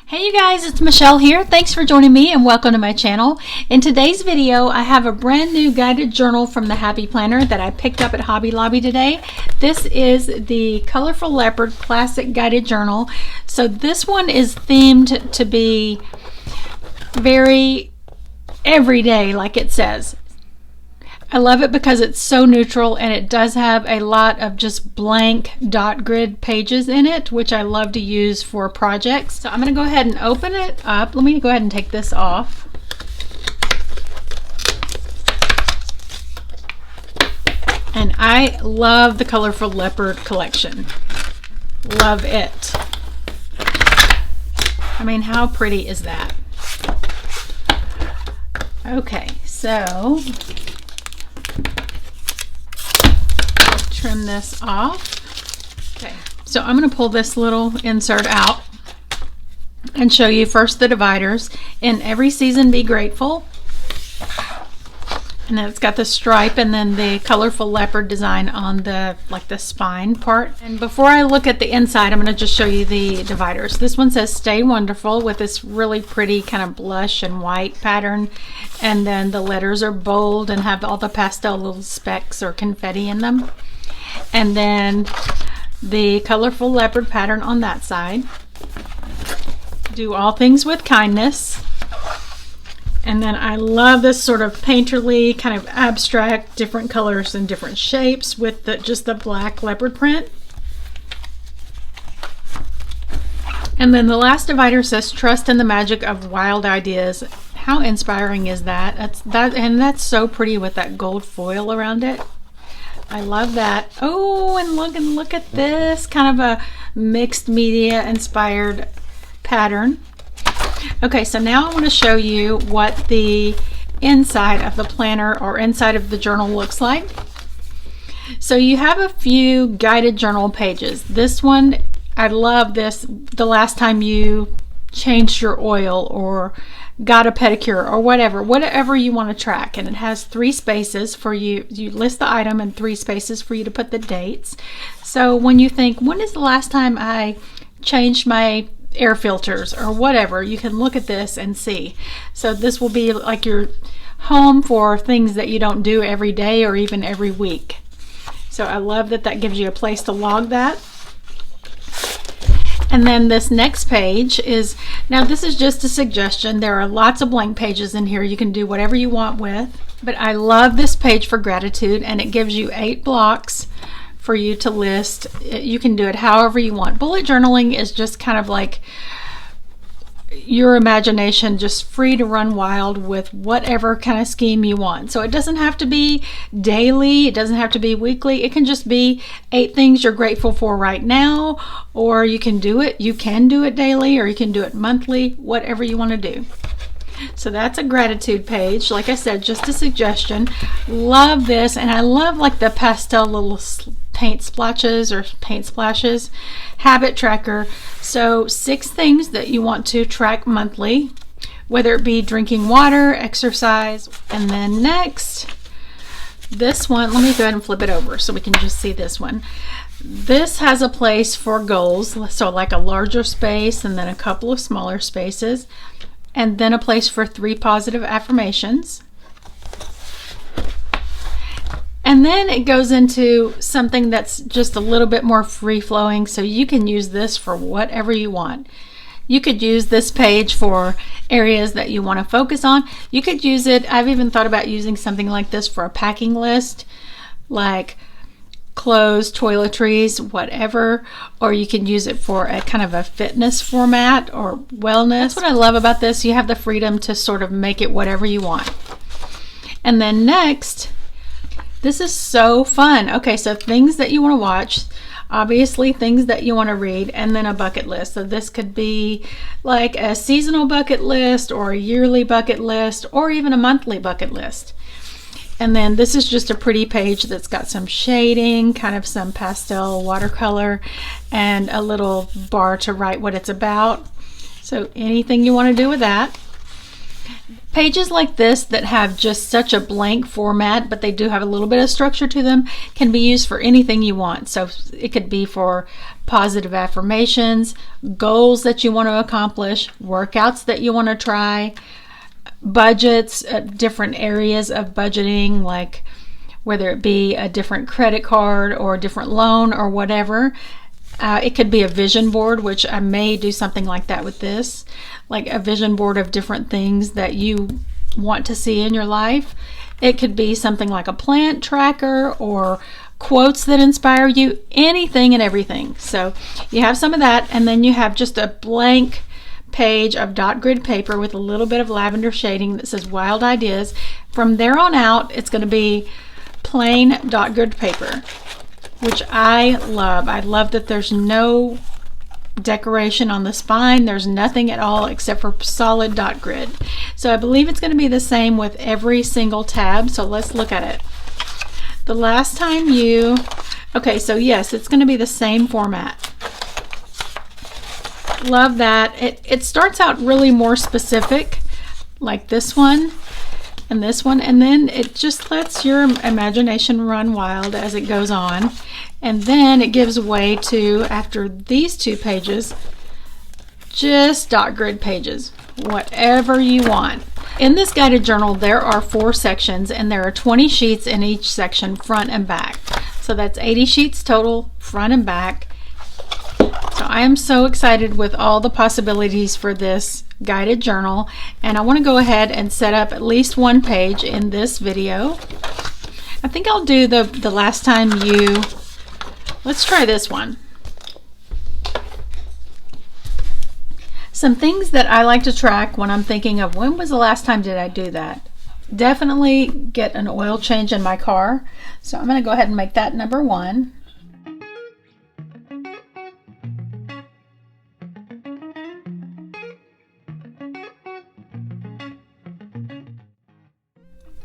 Hey you guys, it's Michelle here. Thanks for joining me and welcome to my channel. In today's video, I have a brand new guided journal from the Happy Planner that I picked up at Hobby Lobby today. This is the Colorful Leopard Classic Guided Journal. So this one is themed to be very everyday, like it says. I love it because it's so neutral and it does have a lot of just blank dot grid pages in it, which I love to use for projects. So I'm going to go ahead and open it up. Let me go ahead and take this off. And I love the Colorful Leopard collection. Love it. I mean, how pretty is that? Okay, so trim this off. Okay, so I'm going to pull this little insert out and show you first the dividers. In every season be grateful, and then it's got the stripe and then the colorful leopard design on the the spine part. And before I look at the inside, I'm going to just show you the dividers. This one says stay wonderful with this really pretty kind of blush and white pattern, and then the letters are bold and have all the pastel little specks or confetti in them. And then the colorful leopard pattern on that side. Do all things with kindness. And then I love this sort of painterly, kind of abstract, different colors and different shapes with just the black leopard print. And then the last divider says trust in the magic of wild ideas. How inspiring is that? And that's so pretty with that gold foil around it. I love that. Oh, and look at this kind of a mixed media inspired pattern. Okay, so now I want to show you what the inside of the planner or inside of the journal looks like. So you have a few guided journal pages. This one, I love this. The last time you changed your oil or got a pedicure or whatever you want to track, and it has 3 spaces for you. You list the item and 3 spaces for you to put the dates. So when you think, when is the last time I changed my air filters or whatever, you can look at this and see. So this will be like your home for things that you don't do every day or even every week. So I love that gives you a place to log that. And then this next page is, now this is just a suggestion. There are lots of blank pages in here. You can do whatever you want with, but I love this page for gratitude, and it gives you 8 blocks for you to list. You can do it however you want. Bullet journaling is just kind of like your imagination, just free to run wild with whatever kind of scheme you want. So it doesn't have to be daily, it doesn't have to be weekly. It can just be 8 things you're grateful for right now, or you can do it daily, or you can do it monthly, whatever you want to do. So that's a gratitude page. Like I said, just a suggestion. Love this, and I love like the pastel little paint splotches or paint splashes. Habit tracker. So 6 things that you want to track monthly, whether it be drinking water, exercise. And then next, this one, let me go ahead and flip it over so we can just see this one. This has a place for goals, so like a larger space and then a couple of smaller spaces, and then a place for 3 positive affirmations. And then it goes into something that's just a little bit more free-flowing, so you can use this for whatever you want. You could use this page for areas that you want to focus on. You could use it, I've even thought about using something like this for a packing list, like clothes, toiletries, whatever, or you can use it for a kind of a fitness format or wellness. That's what I love about this. You have the freedom to sort of make it whatever you want. And then next, this is so fun. Okay, so things that you want to watch, obviously things that you want to read, and then a bucket list. So this could be like a seasonal bucket list or a yearly bucket list or even a monthly bucket list. And then this is just a pretty page that's got some shading, kind of some pastel watercolor, and a little bar to write what it's about. So anything you want to do with that. Pages like this that have just such a blank format, but they do have a little bit of structure to them, can be used for anything you want. So it could be for positive affirmations, goals that you want to accomplish, workouts that you want to try, budgets, different areas of budgeting, like whether it be a different credit card or a different loan or whatever. It could be a vision board, which I may do something like that with this, like a vision board of different things that you want to see in your life. It could be something like a plant tracker or quotes that inspire you, anything and everything. So you have some of that, and then you have just a blank page of dot grid paper with a little bit of lavender shading that says Wild Ideas. From there on out, it's going to be plain dot grid paper, which I love. I love that there's no decoration on the spine. There's nothing at all except for solid dot grid. So I believe it's going to be the same with every single tab. So let's look at it. The last time you, okay, so yes, it's going to be the same format. Love that. It starts out really more specific, like this one and this one, and then it just lets your imagination run wild as it goes on. And then it gives way to, after these two pages, just dot grid pages, whatever you want. In this guided journal, there are 4 sections, and there are 20 sheets in each section, front and back. So that's 80 sheets total, front and back. So I am so excited with all the possibilities for this guided journal, and I want to go ahead and set up at least one page in this video. I think I'll do the last time you, let's try this one. Some things that I like to track when I'm thinking of when was the last time did I do that. Definitely get an oil change in my car. So I'm going to go ahead and make that number 1.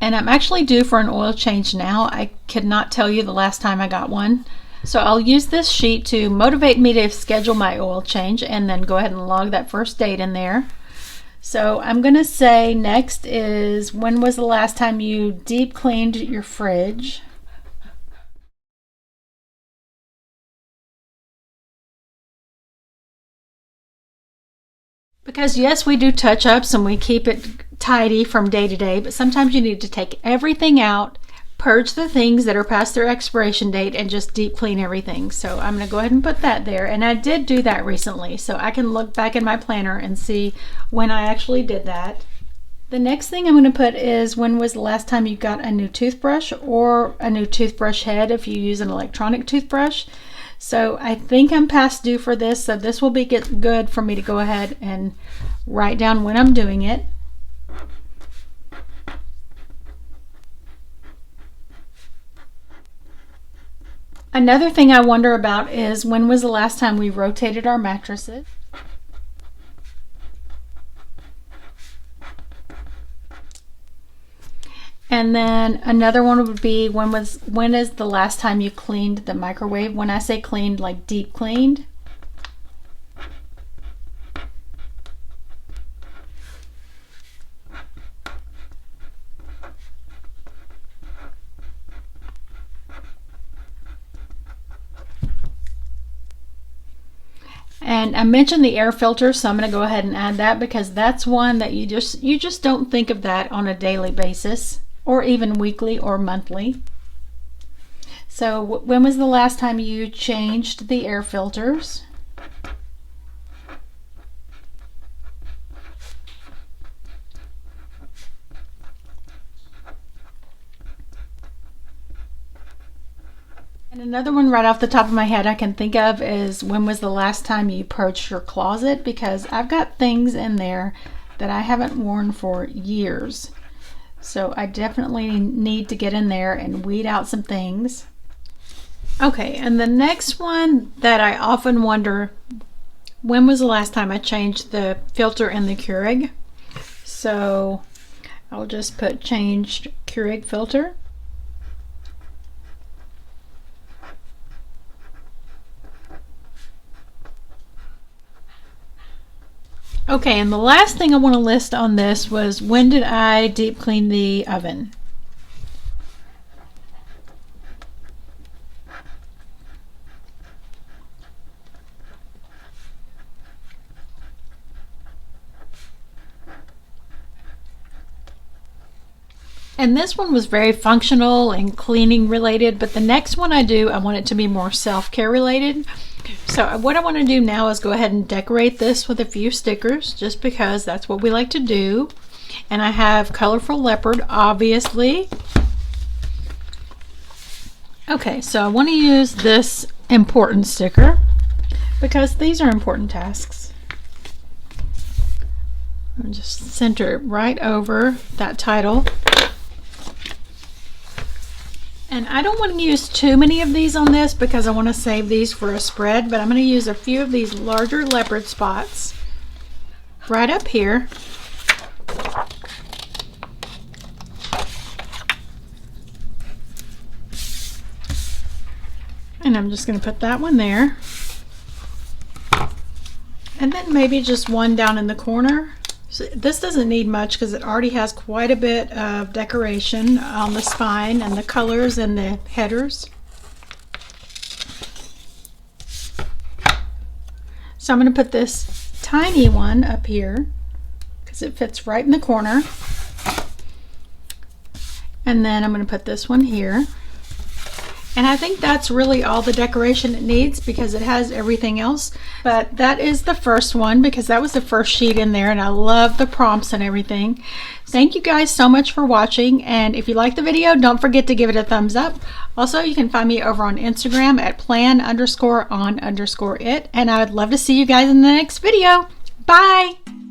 And I'm actually due for an oil change now. I could not tell you the last time I got one. So I'll use this sheet to motivate me to schedule my oil change and then go ahead and log that first date in there. So I'm going to say next is, when was the last time you deep cleaned your fridge? Because yes, we do touch-ups and we keep it tidy from day to day, but sometimes you need to take everything out, purge the things that are past their expiration date, and just deep clean everything. So I'm going to go ahead and put that there, and I did do that recently, so I can look back in my planner and see when I actually did that. The next thing I'm going to put is, when was the last time you got a new toothbrush or a new toothbrush head if you use an electronic toothbrush. So I think I'm past due for this, so this will be good for me to go ahead and write down when I'm doing it. Another thing I wonder about is, when was the last time we rotated our mattresses? And then another one would be, when is the last time you cleaned the microwave? When I say cleaned, like deep cleaned. And I mentioned the air filter, so I'm going to go ahead and add that, because that's one that you just don't think of that on a daily basis, or even weekly or monthly. So when was the last time you changed the air filters? And another one right off the top of my head I can think of is, when was the last time you purged your closet? Because I've got things in there that I haven't worn for years. So I definitely need to get in there and weed out some things. Okay, and the next one that I often wonder, when was the last time I changed the filter in the Keurig? So I'll just put changed Keurig filter. Okay, and the last thing I want to list on this was, when did I deep clean the oven? And this one was very functional and cleaning related, but the next one I do, I want it to be more self-care related. So what I want to do now is go ahead and decorate this with a few stickers, just because that's what we like to do. And I have colorful leopard, obviously. Okay, so I want to use this important sticker because these are important tasks. I'll just center it right over that title. And I don't want to use too many of these on this because I want to save these for a spread, but I'm going to use a few of these larger leopard spots right up here. And I'm just going to put that one there. And then maybe just one down in the corner. So this doesn't need much because it already has quite a bit of decoration on the spine and the colors and the headers. So I'm going to put this tiny one up here because it fits right in the corner. And then I'm going to put this one here. And I think that's really all the decoration it needs because it has everything else. But that is the first one because that was the first sheet in there, and I love the prompts and everything. Thank you guys so much for watching, and if you like the video, don't forget to give it a thumbs up. Also, you can find me over on Instagram at plan_on_it, and I would love to see you guys in the next video. Bye!